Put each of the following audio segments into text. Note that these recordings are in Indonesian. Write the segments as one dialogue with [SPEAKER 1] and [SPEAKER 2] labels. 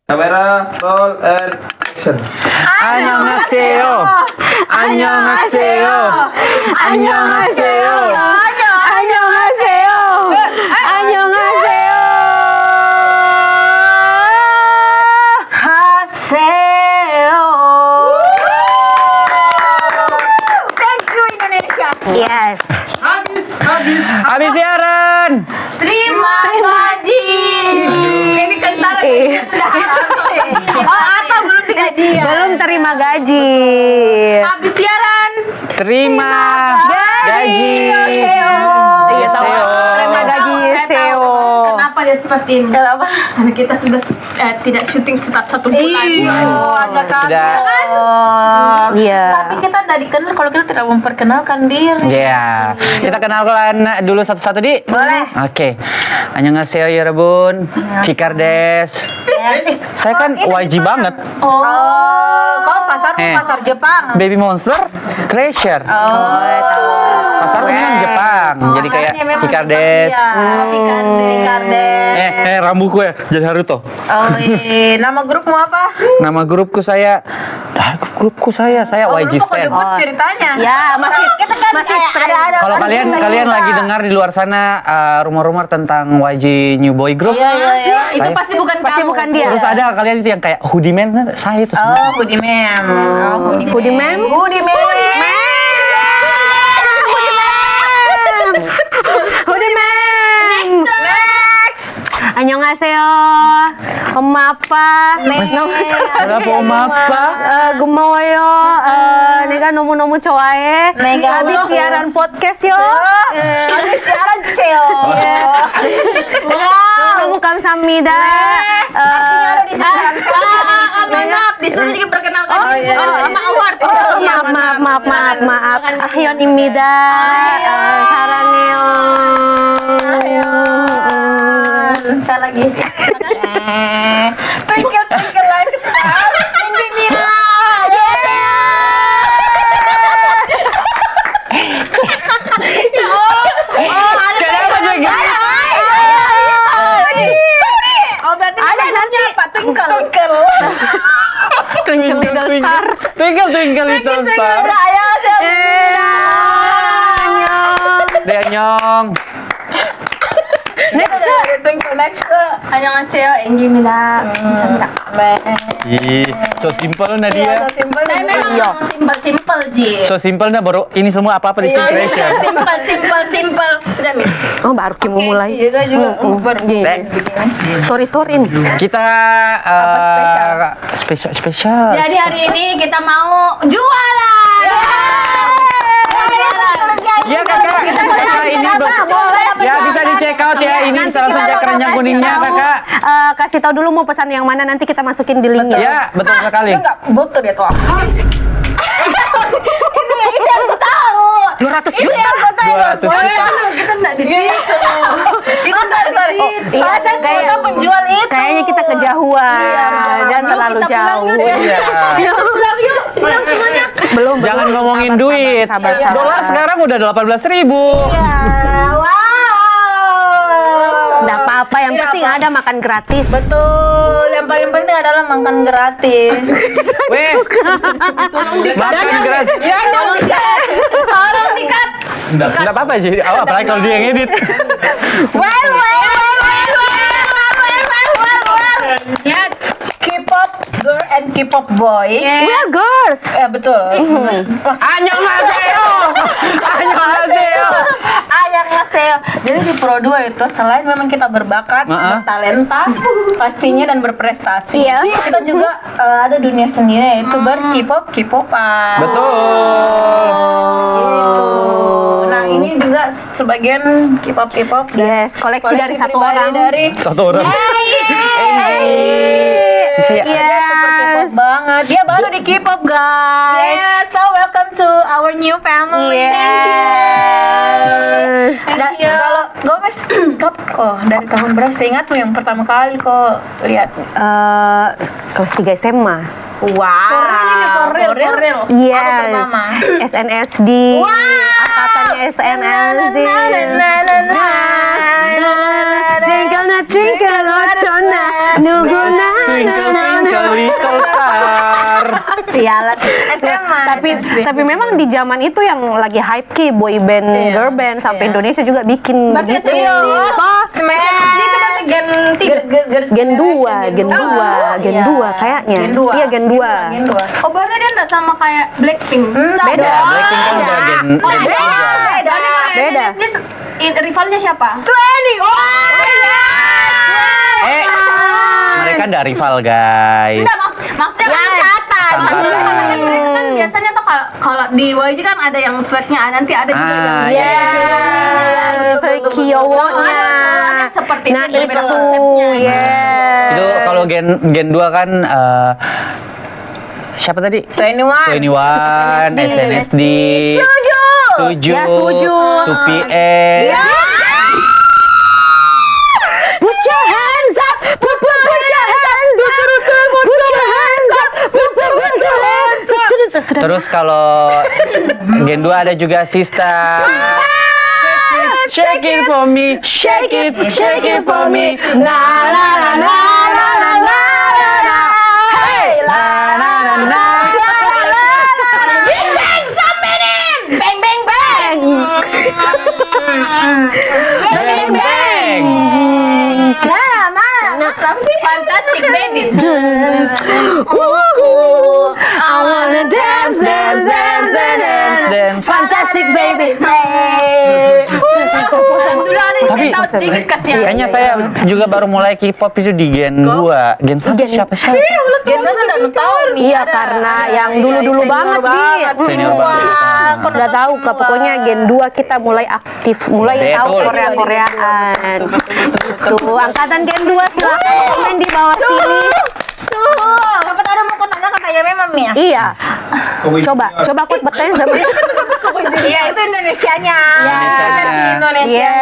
[SPEAKER 1] Kamera, roll, and action.
[SPEAKER 2] Annyeonghaseyo. Annyeonghaseyo. Annyeonghaseyo. Annyeonghaseyo. Annyeonghaseyo. Haseo.
[SPEAKER 3] Thank you Indonesia.
[SPEAKER 2] Yes. Habis siaran.
[SPEAKER 3] Terima gaji. Ini kentara sudah atau belum digaji ya?
[SPEAKER 2] Belum terima gaji.
[SPEAKER 3] Habis siaran.
[SPEAKER 2] Terima gaji.
[SPEAKER 3] Iya tahu.
[SPEAKER 2] Terima gaji Seo.
[SPEAKER 3] Kenapa dia seperti ini? Kenapa? Karena kita sudah tidak syuting satu bulan. Agak kaget.
[SPEAKER 2] Iya.
[SPEAKER 3] Tapi kita tidak dikenal kalau kita tidak memperkenalkan diri.
[SPEAKER 2] Iya. Kita kenalkan dulu satu-satu, Di.
[SPEAKER 3] Boleh.
[SPEAKER 2] Oke. Annyeonghaseyo 여러분. Fikar des. Saya kan YG banget.
[SPEAKER 3] Oh, kau pasar Jepang.
[SPEAKER 2] Baby Monster Treasure. Pasarnya kan Jepang. Jadi kayak Fikar des.
[SPEAKER 3] Fikar des.
[SPEAKER 2] Rambutku ya jadi Haruto.
[SPEAKER 3] Oh, nama grupmu apa?
[SPEAKER 2] Nama grupku saya YG Stand.
[SPEAKER 3] Ceritanya.
[SPEAKER 2] Ya,
[SPEAKER 3] masih kita kan masih ada.
[SPEAKER 2] Kalau kalian lagi dengar di luar sana rumor-rumor tentang YG New Boy Group.
[SPEAKER 3] Iya. Itu pasti bukan kamu.
[SPEAKER 2] Bukan dia. Terus ada kalian itu yang kayak Hoodie Man, saya itu semua.
[SPEAKER 3] Oh, Hoodie Man.
[SPEAKER 2] Hoodie Man.
[SPEAKER 3] Next.
[SPEAKER 4] 안녕하세요. 엄마 아빠.
[SPEAKER 2] Kenapa Oma apa?
[SPEAKER 4] 고마워요. 내가 너무너무 좋아해. habis siaran podcast yo.
[SPEAKER 3] Habis siaran 주세요.
[SPEAKER 4] 너무 감사합니다.
[SPEAKER 3] Artinya ada di siaran. Maaf, disuruh juga perkenalkan diri sama award.
[SPEAKER 4] maaf. 아현입니다. 사랑해요.
[SPEAKER 3] Bisa lagi. Twinkle like star. Indimira.
[SPEAKER 2] Kenapa juga?
[SPEAKER 3] Oh, berarti ada nanti Pak Twinkle.
[SPEAKER 2] Twinkle little star. Deanyong.
[SPEAKER 3] Next. 안녕하세요, 앵기입니다. 감사합니다.
[SPEAKER 2] So simple Nadia.
[SPEAKER 3] Saya memang simple Ji.
[SPEAKER 2] So simple nah baru ini semua apa di sini Treasure.
[SPEAKER 3] Simple. Sudah Min.
[SPEAKER 4] Oh, baru mau mulai.
[SPEAKER 3] Iya, saya juga baru
[SPEAKER 4] Sorry nih.
[SPEAKER 2] Kita spesial.
[SPEAKER 3] Jadi hari ini kita mau jualan.
[SPEAKER 2] Iya kakak, ini ya bisa dicek out ya. Ini salah satu keranjang kuningnya kakak.
[SPEAKER 4] Kasih tahu dulu mau pesan yang mana, nanti kita masukin di linknya.
[SPEAKER 2] Ya betul sekali.
[SPEAKER 3] Enggak botol ya tuh. Ini aku tahu.
[SPEAKER 4] 200 juta.
[SPEAKER 2] 200 juta.
[SPEAKER 3] Kita enggak di situ. Itu sorry.
[SPEAKER 4] Iya,
[SPEAKER 3] Kita penjual itu.
[SPEAKER 4] Kayaknya kita kejauhan. Jangan terlalu jauh.
[SPEAKER 2] Iya.
[SPEAKER 3] Pulang yuk. Pulang semuanya.
[SPEAKER 4] Belum.
[SPEAKER 2] Jangan ngomongin duit.
[SPEAKER 4] Sabar.
[SPEAKER 2] Dolar sekarang udah 18.000.
[SPEAKER 3] Wow.
[SPEAKER 4] Enggak apa-apa, yang penting ada makan gratis.
[SPEAKER 3] Betul. Yang paling penting adalah makan gratis.
[SPEAKER 2] Weh. Makan gratis.
[SPEAKER 3] Ya, tolong dikat.
[SPEAKER 2] Enggak apa-apa sih. Apalagi kalau dia yang edit.
[SPEAKER 3] Well. Yes. K-pop girl and K-pop boy.
[SPEAKER 4] We are girls.
[SPEAKER 3] Betul.
[SPEAKER 2] Annyeonghaseyo.
[SPEAKER 3] Annyeonghaseyo. Jadi di Pro 2 itu selain memang kita berbakat, bertalenta, pastinya dan berprestasi.
[SPEAKER 4] Iya.
[SPEAKER 3] Kita juga ada dunia sendiri yaitu K-popan.
[SPEAKER 2] Betul.
[SPEAKER 3] Gitu. Nah, ini juga sebagian K-pop.
[SPEAKER 4] Yes, koleksi dari satu
[SPEAKER 3] pribadi
[SPEAKER 4] orang.
[SPEAKER 3] Dari
[SPEAKER 2] Satu orang. Bisa ya?
[SPEAKER 3] Dia super K-pop banget. Dia baru di K-pop, guys. So welcome to our new family.
[SPEAKER 4] Thank
[SPEAKER 3] Dan kalau Gomez kok dari tahun berapa? Saya ingat tuh yang pertama kali kok lihat.
[SPEAKER 4] Kelas 3 SMA.
[SPEAKER 3] Wow.
[SPEAKER 5] For real.
[SPEAKER 4] Yes.
[SPEAKER 3] Aku bernama.
[SPEAKER 4] SNSD. Angkatannya SNSD. Twinkle Lotona Nuguna
[SPEAKER 2] Twinkle twinkle little star.
[SPEAKER 4] Sialan.
[SPEAKER 3] SMA.
[SPEAKER 4] Tapi memang di zaman itu yang lagi hype ki boy band, girl band sampai Indonesia juga bikin
[SPEAKER 5] Berarti
[SPEAKER 4] gitu.
[SPEAKER 5] SD itu berarti gen 3.
[SPEAKER 4] Gen 2 kayaknya. Iya Gen 2.
[SPEAKER 5] Oh, berarti dia enggak sama kayak Blackpink.
[SPEAKER 4] Beda.
[SPEAKER 2] Blackpink kan udah gen
[SPEAKER 4] Beda.
[SPEAKER 5] Rivalnya siapa?
[SPEAKER 2] mereka ada rival guys.
[SPEAKER 5] Enggak, maksudnya kan angkatan. Maksudnya kan mereka kan biasanya tuh kalau di YG kan ada yang sweatnya, nanti ada juga yang
[SPEAKER 4] Kyowonya.
[SPEAKER 5] seperti
[SPEAKER 4] Nah
[SPEAKER 5] itu, beda
[SPEAKER 4] itu,
[SPEAKER 5] konsepnya.
[SPEAKER 2] Itu kalau gen 2 kan siapa tadi? 21, SNSD, Suju,
[SPEAKER 4] Ya, Suju.
[SPEAKER 2] 2PM.
[SPEAKER 4] Put your hands up, put your hands up.
[SPEAKER 2] Terus kalau gen 2 ada juga Sista. Shake it for me, shake it for me. Na na na na na na na na. Hey, la na na na.
[SPEAKER 5] Bang bang samperin. Bang bang bang.
[SPEAKER 2] Bang bang.
[SPEAKER 5] Fantastic baby.
[SPEAKER 4] I wanna dance.
[SPEAKER 2] Fantastic
[SPEAKER 4] baby.
[SPEAKER 5] Dulu ada
[SPEAKER 2] Tapi
[SPEAKER 5] saya tahu sedikit kasihan.
[SPEAKER 2] kayaknya saya juga baru mulai K-pop itu di gen 2. Gen 1 siapa?
[SPEAKER 3] Gen 1 enggak tahu nih.
[SPEAKER 4] Iya karena yang dulu-dulu banget sih.
[SPEAKER 2] Senior banget.
[SPEAKER 4] Udah tahu pokoknya Gen 2 kita mulai aktif, mulai tahu
[SPEAKER 2] Betul.
[SPEAKER 4] Korea-Koreaan. Tuh, angkatan Gen 2 silakan komen di bawah sini.
[SPEAKER 3] Siapa tahu ada mau tanya katanya memang ya.
[SPEAKER 4] Iya. Coba aku bertanya sama
[SPEAKER 3] Iya, itu Indonesianya. Versi Indonesia.
[SPEAKER 4] Iya.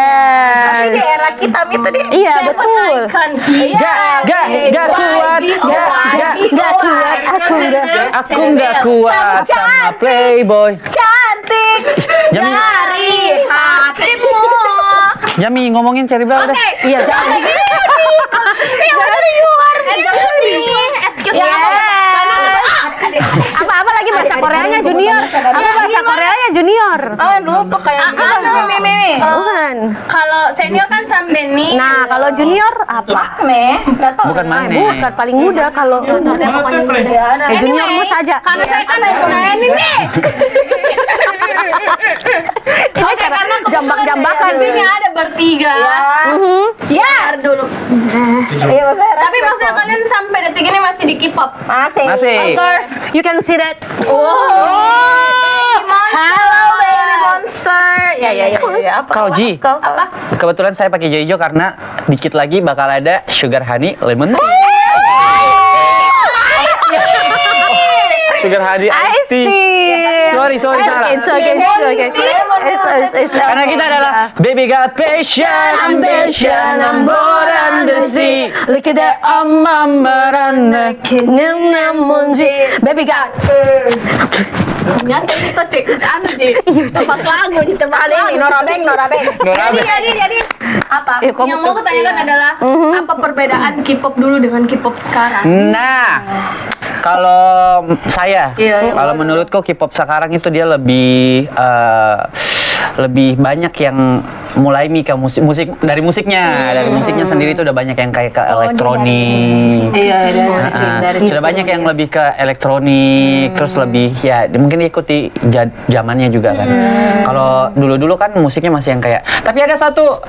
[SPEAKER 3] Tapi di era kita itu dia.
[SPEAKER 4] Iya, betul.
[SPEAKER 2] Gak kuat, aku nggak kuat sama Playboy.
[SPEAKER 3] Cantik
[SPEAKER 2] Jami,
[SPEAKER 3] dari hatimu.
[SPEAKER 2] Jami ngomongin Cherry Bell deh.
[SPEAKER 4] Iya, jangan.
[SPEAKER 5] Excuse me.
[SPEAKER 4] Apa lagi bahasa Koreanya Junior? Apa bahasa Koreanya Junior?
[SPEAKER 3] Oh, lupa kayak Mimi.
[SPEAKER 4] Bukan.
[SPEAKER 5] Kalau senior kan Sambeni.
[SPEAKER 4] Nah, kalau junior apa?
[SPEAKER 2] Bukan Mane.
[SPEAKER 4] Bukan paling muda kalau juniormu saja.
[SPEAKER 5] Karena saya kan ini nih.
[SPEAKER 4] Ini karena jambak-jambakan.
[SPEAKER 5] Di sini ada bertiga.
[SPEAKER 3] Ya,
[SPEAKER 5] Dulu.
[SPEAKER 3] iya maksudnya.
[SPEAKER 5] Tapi maksudnya kalian sampai detik ini masih di K-pop.
[SPEAKER 3] masih.
[SPEAKER 2] Masih.
[SPEAKER 4] Of course, you can see that.
[SPEAKER 3] Hello baby monster. Ya. Apa?
[SPEAKER 2] Kau Ji.
[SPEAKER 3] Apa?
[SPEAKER 2] Kebetulan saya pakai hijau hijau karena dikit lagi bakal ada sugar honey lemon tea. Sugar honey iced tea. Sorry Sarah.
[SPEAKER 4] It's okay. It's
[SPEAKER 2] Karena kita adalah baby got passion, ambition, I'm bored on the sea.
[SPEAKER 4] Look at that, baby got.
[SPEAKER 5] Nyata itu cek anu Ji. Tempat lagu Ji, tempat
[SPEAKER 3] Ada ini
[SPEAKER 5] lagu.
[SPEAKER 3] Norabeng.
[SPEAKER 5] Jadi apa? Yang mau aku tanyakan adalah apa perbedaan K-pop dulu dengan K-pop sekarang?
[SPEAKER 2] Nah, kalau saya, kalau menurutku K-pop sekarang itu dia lebih banyak yang mulai ke musik dari musiknya sendiri itu udah banyak yang kayak ke elektronik. Sudah banyak yang lebih ke elektronik, terus lebih ya mungkin ikuti zamannya juga kan. Kalau dulu kan musiknya masih yang kayak. Tapi ada satu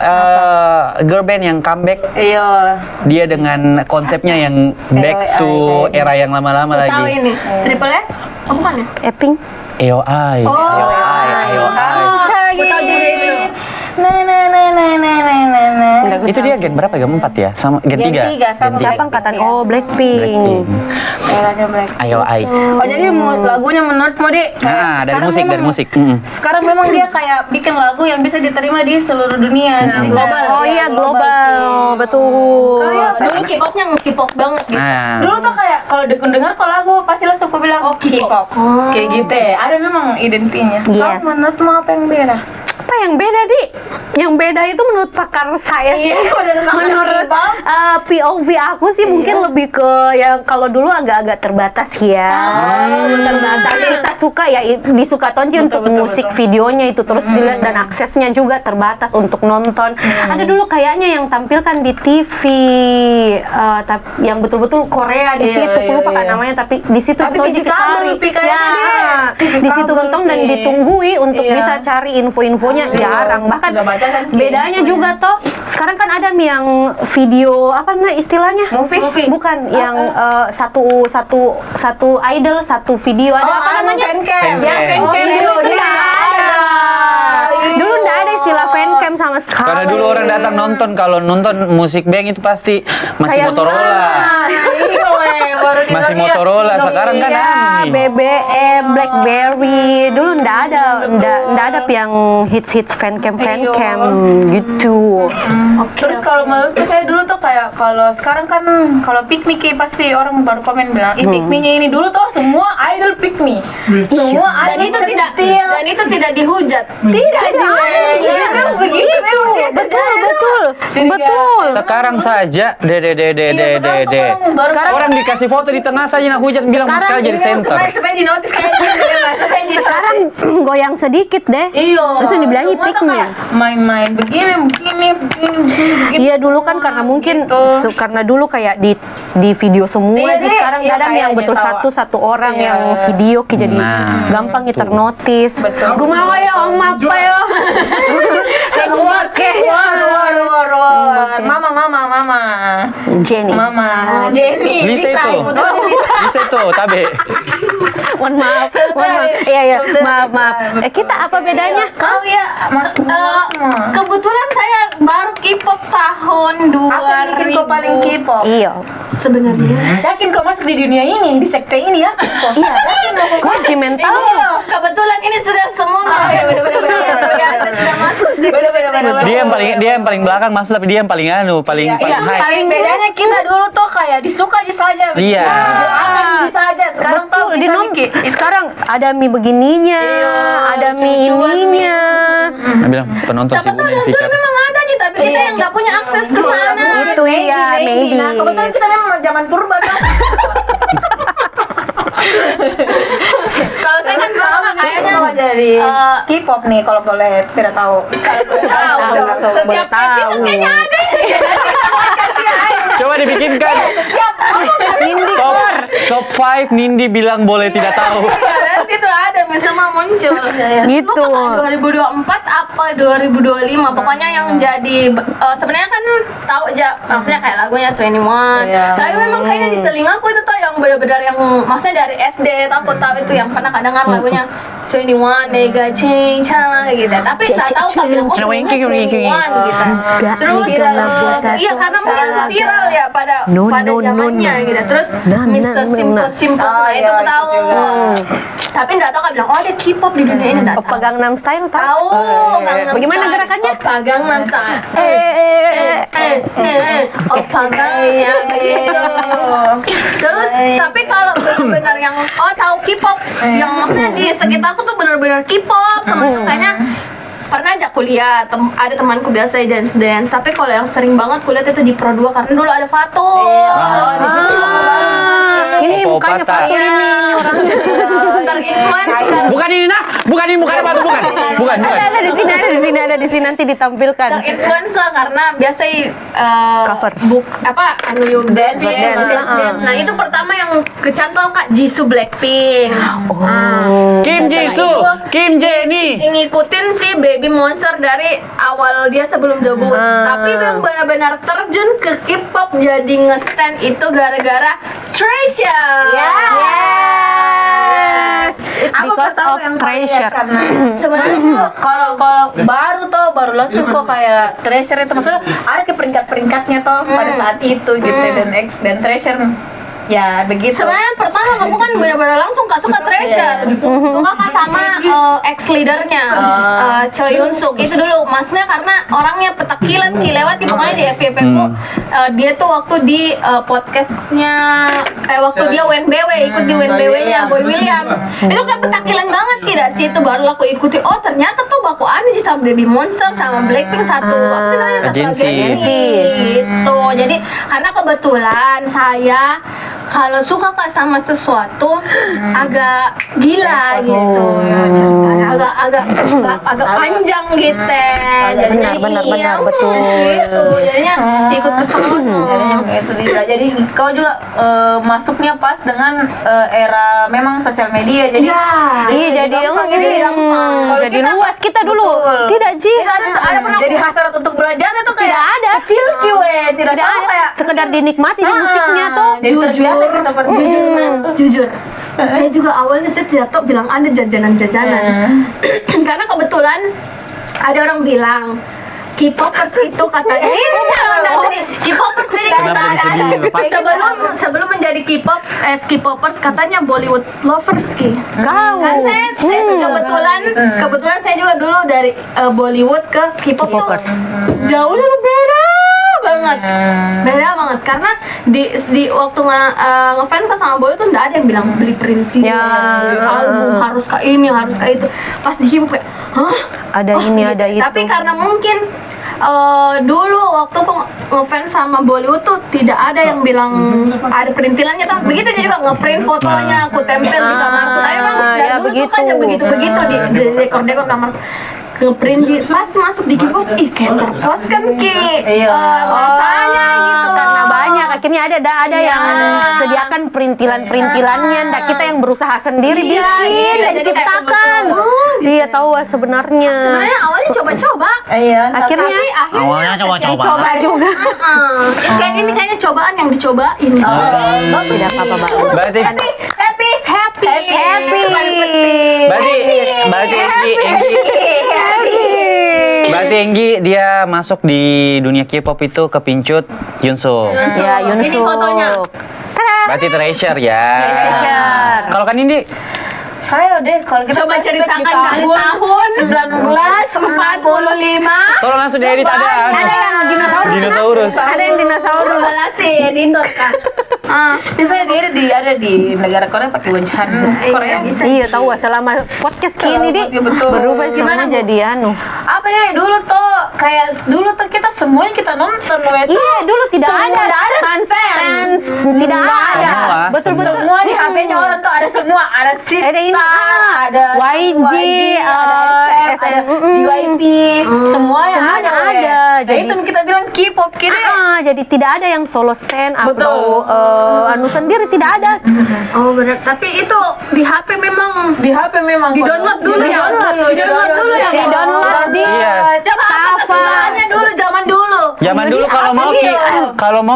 [SPEAKER 2] girl band yang comeback.
[SPEAKER 3] Iya.
[SPEAKER 2] Dia dengan konsepnya yang back to era yang lama-lama lagi.
[SPEAKER 5] Tahu ini Triple S? Oh bukan ya?
[SPEAKER 4] Epping.
[SPEAKER 2] AOI.
[SPEAKER 5] Aku tahu juga itu.
[SPEAKER 3] Na.
[SPEAKER 4] Enggak,
[SPEAKER 2] Itu dia gen berapa? Gen 4 ya? Sama gen 3?
[SPEAKER 3] Gen 3 sama
[SPEAKER 4] Siapa angkatan? Oh, Blackpink.
[SPEAKER 2] Ayo Ai.
[SPEAKER 3] Oh jadi lagunya menurutmu Di
[SPEAKER 2] Nah, dari
[SPEAKER 3] sekarang
[SPEAKER 2] musik,
[SPEAKER 3] memang-
[SPEAKER 2] dari musik.
[SPEAKER 3] Sekarang memang dia kayak bikin lagu yang bisa diterima di seluruh dunia, global.
[SPEAKER 4] Oh iya, global.
[SPEAKER 3] sih.
[SPEAKER 4] Betul.
[SPEAKER 5] Dulu K-popnya K-pop banget gitu.
[SPEAKER 2] Nah,
[SPEAKER 3] Dulu tuh kayak kalau dengar kalau lagu pasti langsung aku bilang K-pop. Kayak gitu ya. Ada memang identinya.
[SPEAKER 4] Yes.
[SPEAKER 3] Kalau menurutmu apa yang beda?
[SPEAKER 4] Apa yang beda, Di? Yang beda itu menurut pakar saya sih. Menurut POV aku sih mungkin lebih ke yang kalau dulu agak-agak terbatas ya. Terbatas. Kita suka ya disuka Tonji untuk musik videonya itu terus dilihat dan aksesnya juga terbatas untuk nonton. Ada dulu kayaknya yang tampilkan di TV yang betul-betul Korea di situ. Aku lupa kan namanya tapi di situ
[SPEAKER 3] Tapi
[SPEAKER 4] Tonji
[SPEAKER 3] TV kabel,
[SPEAKER 4] cari.
[SPEAKER 3] kayaknya dia. TV
[SPEAKER 4] Di situ
[SPEAKER 3] kabel,
[SPEAKER 4] nonton dan
[SPEAKER 3] Pi.
[SPEAKER 4] ditunggui untuk
[SPEAKER 3] Iya.
[SPEAKER 4] bisa cari info-infonya jarang. Bahkan
[SPEAKER 3] Udah baca kan, Ki,
[SPEAKER 4] bedanya
[SPEAKER 3] infonya.
[SPEAKER 4] juga toh sekarang kan ada yang video apa namanya istilahnya?
[SPEAKER 3] Movie?
[SPEAKER 4] Bukan yang satu idol satu video ada apa namanya?
[SPEAKER 3] Fancam.
[SPEAKER 2] Fancam.
[SPEAKER 3] Ya, fancam.
[SPEAKER 5] Oh,
[SPEAKER 4] Dulu nggak ada. Dulu nggak ada istilah fancam sama sekali.
[SPEAKER 2] karena dulu orang datang nonton, kalau nonton musik band itu pasti masih
[SPEAKER 4] Kayak
[SPEAKER 2] Motorola. Masih Motorola, sekarang kan
[SPEAKER 4] Iya,
[SPEAKER 2] Ani.
[SPEAKER 4] BBM, BlackBerry. Dulu nggak ada yang hits fancam gitu.
[SPEAKER 3] Terus kalau menurutku saya dulu tuh kayak kalau sekarang kan kalau pick me kayak pasti orang baru komen bilang ih pick me-nya ini dulu tuh semua idol pick me. Semua
[SPEAKER 5] Dan
[SPEAKER 3] idol
[SPEAKER 5] itu tidak dihujat.
[SPEAKER 3] tidak memang begitu memang.
[SPEAKER 4] Betul.
[SPEAKER 2] Sekarang saja,
[SPEAKER 3] Sekarang
[SPEAKER 2] orang dikasih foto di tengah saja nah hujat bilang mas sekali jadi center.
[SPEAKER 3] supaya di notice kayak gitu.
[SPEAKER 4] Sekarang goyang sedikit deh.
[SPEAKER 3] Iya.
[SPEAKER 4] Terus yang dibilang
[SPEAKER 3] semua tuh
[SPEAKER 4] pick me.
[SPEAKER 3] kayak main-main begini.
[SPEAKER 4] Iya dulu kan karena mungkin
[SPEAKER 3] gitu.
[SPEAKER 4] karena dulu kayak di video semua
[SPEAKER 3] Iya,
[SPEAKER 4] jadi
[SPEAKER 3] Dek.
[SPEAKER 4] sekarang
[SPEAKER 3] Iya,
[SPEAKER 4] kadang yang
[SPEAKER 3] kayaknya
[SPEAKER 4] betul
[SPEAKER 3] tahu.
[SPEAKER 4] satu orang
[SPEAKER 3] Iya.
[SPEAKER 4] yang video jadi
[SPEAKER 2] Nah,
[SPEAKER 4] gampang ternotis.
[SPEAKER 3] Betul.
[SPEAKER 4] Gue mau ya om apa ya?
[SPEAKER 3] Keluar. Mama.
[SPEAKER 4] Jenny.
[SPEAKER 3] Jenny.
[SPEAKER 2] Bisa itu. Bisa itu, tapi
[SPEAKER 4] Mohon maaf. Iya. Maaf. Kita apa bedanya?
[SPEAKER 3] Kau ya
[SPEAKER 5] Kebetulan saya baru K-pop tahun 2000.
[SPEAKER 3] apa yang bikin kau paling K-pop?
[SPEAKER 4] Iya.
[SPEAKER 5] Sebenarnya.
[SPEAKER 3] Yakin kau masuk di dunia ini, di sekte ini ya?
[SPEAKER 4] Iya. Kunci mental.
[SPEAKER 5] Kebetulan ini sudah semua. Ya, saya sudah masuk sih.
[SPEAKER 2] dia yang paling belakang masuk tapi dia yang paling paling
[SPEAKER 3] Iya,
[SPEAKER 2] high.
[SPEAKER 3] paling bedanya kita dulu tuh kayak disuka aja saja.
[SPEAKER 2] Iya.
[SPEAKER 3] Akan saja. Sekarang tahu
[SPEAKER 4] Betul, di
[SPEAKER 3] bisa
[SPEAKER 4] nom-
[SPEAKER 3] bikin.
[SPEAKER 4] sekarang ada mie begininya, ada mie
[SPEAKER 3] cucuan
[SPEAKER 4] ininya.
[SPEAKER 2] Dia bilang penonton
[SPEAKER 5] Siapa tahu
[SPEAKER 2] sibuk
[SPEAKER 5] dari dulu
[SPEAKER 2] tiket.
[SPEAKER 5] memang ada nih, tapi kita yang nggak punya akses ke sana.
[SPEAKER 4] Itu iya, maybe.
[SPEAKER 3] Nah, kebetulan kita memang zaman purba tuh.
[SPEAKER 5] Kalau saya kan sekarang kayaknya
[SPEAKER 3] Mau jadi
[SPEAKER 5] eh,
[SPEAKER 3] K-pop nih kalau boleh tidak tahu.
[SPEAKER 5] tahu dong.
[SPEAKER 4] Tahu,
[SPEAKER 5] Setiap
[SPEAKER 4] tahu.
[SPEAKER 5] episode kayaknya ada.
[SPEAKER 2] Coba dibikinkan. Top 5 Nindi bilang boleh tidak tahu.
[SPEAKER 5] Nanti tuh ada semua muncul.
[SPEAKER 4] Gitu.
[SPEAKER 5] Lupa kan 2024 apa 2025 pokoknya yang jadi sebenarnya kan tahu aja maksudnya kayak lagunya 21.
[SPEAKER 3] Iya.
[SPEAKER 5] Tapi memang kayaknya di telingaku itu tuh yang benar-benar yang maksudnya dari SD aku tahu itu yang pernah dengar lagunya 21 Mega Cincang gitu. Tapi nggak tahu kok bilang oh 21 gitu. Terus iya karena mungkin viral ya pada zamannya gitu. Terus Mr. Simple sama itu aku tahu. Tapi nggak tahu kan bilang oh ada K-pop di dunia ini nggak
[SPEAKER 4] Oppa
[SPEAKER 5] tahu.
[SPEAKER 4] Gangnam Style tahu?
[SPEAKER 5] Tahu Gangnam
[SPEAKER 4] Bagaimana
[SPEAKER 5] Style.
[SPEAKER 4] gerakannya?
[SPEAKER 5] Oppa Gangnam Style. Oppa Gangnam ya begitu. Terus tapi kalau benar-benar yang tahu K-pop yang maksudnya di sekitarku tuh benar-benar K-pop sama itu kayaknya pernah aja kuliah ada temanku biasa dance tapi kalau yang sering banget kuliah itu di Pro 2 karena dulu ada Fatul.
[SPEAKER 3] Di situ
[SPEAKER 4] Ini
[SPEAKER 2] Oppa
[SPEAKER 4] mukanya
[SPEAKER 2] Oppa
[SPEAKER 4] Fatul ini orang.
[SPEAKER 5] Terinfluence kan.
[SPEAKER 2] Bukan ini nah, bukan ini mukanya Batu, bukan.
[SPEAKER 4] Ada di sini nanti ditampilkan.
[SPEAKER 5] Terinfluence lah karena biasa
[SPEAKER 4] Cover.
[SPEAKER 5] dance. Nah itu pertama yang kecantol Kak Jisoo Blackpink.
[SPEAKER 2] Kim
[SPEAKER 5] Setelah
[SPEAKER 2] Jisoo,
[SPEAKER 5] itu,
[SPEAKER 2] Kim Jennie.
[SPEAKER 5] ngikutin si Baby Monster dari awal dia sebelum debut. Tapi yang benar-benar terjun ke K-pop jadi nge-stand itu gara-gara Treasure.
[SPEAKER 4] Yes.
[SPEAKER 3] It's because of
[SPEAKER 4] treasure.
[SPEAKER 3] karena
[SPEAKER 5] Sebenarnya
[SPEAKER 3] kalau baru langsung kok kayak treasure itu maksudnya ada ke peringkat-peringkatnya toh pada saat itu gitu dan treasure ya begitu.
[SPEAKER 5] sebenarnya pertama kamu kan benar-benar langsung gak suka Treasure, suka kan sama ex leadernya Choi Yoon Suk itu dulu. Maksudnya karena orangnya petakilan lewat pokoknya di FYP ku dia tuh waktu di podcastnya waktu dia WNBW ikut di WNBW-nya Boy William itu kayak petakilan banget dari situ baru aku ikuti. Oh ternyata tuh baku aneh sama Baby Monster sama Blackpink satu apa sih namanya satu agensi gitu. Jadi karena kebetulan saya kalau suka Kak sama sesuatu agak gila gitu ya ceritanya agak panjang gitu. Jadi
[SPEAKER 4] benar betul.
[SPEAKER 5] Gitu. Jadinya ikut ke sono.
[SPEAKER 3] Gitu Libra. Jadi kau juga masuknya pas dengan era memang sosial media jadi
[SPEAKER 4] Iya jadi
[SPEAKER 5] gampang, jadi gampang. Kalau
[SPEAKER 4] jadi
[SPEAKER 5] kita
[SPEAKER 4] luas kita dulu.
[SPEAKER 3] Betul.
[SPEAKER 4] Tidak Ji.
[SPEAKER 5] ada pernah
[SPEAKER 3] jadi hasrat untuk belajar itu kayak
[SPEAKER 4] Tidak ada.
[SPEAKER 3] kecil tidak ada kayak
[SPEAKER 4] Sekedar dinikmati di musiknya tuh.
[SPEAKER 3] jadi terbiasa seperti
[SPEAKER 5] jujur saya juga awalnya saya tidak tahu bilang ada jajanan-jajanan karena kebetulan ada orang bilang K-popers itu katanya K-popers sendiri sebelum menjadi K-popers katanya Bollywood lovers Ki.
[SPEAKER 4] Kau.
[SPEAKER 5] Kan saya kebetulan saya juga dulu dari Bollywood ke K-pop tuh jauhnya beda banget karena di waktu ngefans kan sama Boy tuh nggak ada yang bilang beli printilan, beli album harus kayak ini harus kayak itu. Pas di K-pop kayak hah
[SPEAKER 4] Ada ini
[SPEAKER 5] gitu.
[SPEAKER 4] ada itu.
[SPEAKER 5] Tapi karena mungkin dulu waktu aku ngefans sama Bollywood tuh tidak ada yang bilang ada perintilannya tuh. Begitu aja juga ngeprint fotonya aku tempel di kamarku. Tapi memang dari dulu suka aja begitu di dekor kamar ngeprint pas masuk di K-pop kayak terpos kan rasanya gitu
[SPEAKER 4] Karena banyak akhirnya ada yang sediakan perintilannya. Nah kita yang berusaha sendiri bikin dan
[SPEAKER 5] jadi kayak
[SPEAKER 4] ciptakan. Iya tahu sebenarnya
[SPEAKER 5] awalnya coba-coba
[SPEAKER 4] akhirnya
[SPEAKER 5] tapi akhirnya
[SPEAKER 2] Awalnya coba-coba.
[SPEAKER 4] coba juga.
[SPEAKER 5] kayak ini kayaknya cobaan yang dicobain
[SPEAKER 4] Tidak apa-apa banget.
[SPEAKER 2] Berarti
[SPEAKER 5] happy
[SPEAKER 2] Berarti Enggi dia masuk di dunia K-pop itu kepincut Yunsuk.
[SPEAKER 4] Ya Yunsuk.
[SPEAKER 5] Ini fotonya.
[SPEAKER 2] Berarti Treasure ya. Kalau kan ini
[SPEAKER 3] saya deh kalau kita
[SPEAKER 5] Coba
[SPEAKER 3] flashback
[SPEAKER 5] ceritakan
[SPEAKER 3] di
[SPEAKER 5] dari tahun 1945.
[SPEAKER 2] tolong langsung diedit ada
[SPEAKER 4] yang
[SPEAKER 2] dinosaurus.
[SPEAKER 4] Ada yang dinosaurus.
[SPEAKER 5] Sih editor kan.
[SPEAKER 3] Ini saya ada di negara Korea pakai wajahan Korea
[SPEAKER 5] bisa.
[SPEAKER 4] Iya tahu selama podcast kini di
[SPEAKER 3] Iya, betul.
[SPEAKER 4] berubah
[SPEAKER 5] Gimana,
[SPEAKER 4] semua
[SPEAKER 5] Bu?
[SPEAKER 4] jadi
[SPEAKER 3] apa deh dulu tuh kita semuanya kita nonton itu
[SPEAKER 4] Iya dulu tidak
[SPEAKER 3] semua
[SPEAKER 4] ada
[SPEAKER 3] ada
[SPEAKER 4] fans tidak
[SPEAKER 3] Nggak
[SPEAKER 4] ada
[SPEAKER 2] Semua.
[SPEAKER 4] betul
[SPEAKER 3] semua di HP-nya orang tuh ada semua ada Sistar
[SPEAKER 4] Ada ini,
[SPEAKER 3] ada
[SPEAKER 4] YG,
[SPEAKER 3] ada SF, ada JYP semua yang
[SPEAKER 4] Semuanya
[SPEAKER 3] ada
[SPEAKER 4] ada.
[SPEAKER 3] Nah,
[SPEAKER 4] Jadi-
[SPEAKER 3] itu kita bilang K-pop kini
[SPEAKER 4] jadi tidak ada yang solo stand
[SPEAKER 3] Betul.
[SPEAKER 4] atau anu sendiri tidak ada.
[SPEAKER 5] Oh benar. Tapi itu di HP memang
[SPEAKER 3] di HP memang
[SPEAKER 5] di download dulu ya. Di download dulu ya.
[SPEAKER 4] Di download di
[SPEAKER 2] Iya.
[SPEAKER 5] Coba apa kesusahannya dulu zaman dulu.
[SPEAKER 2] Zaman dulu kalau mau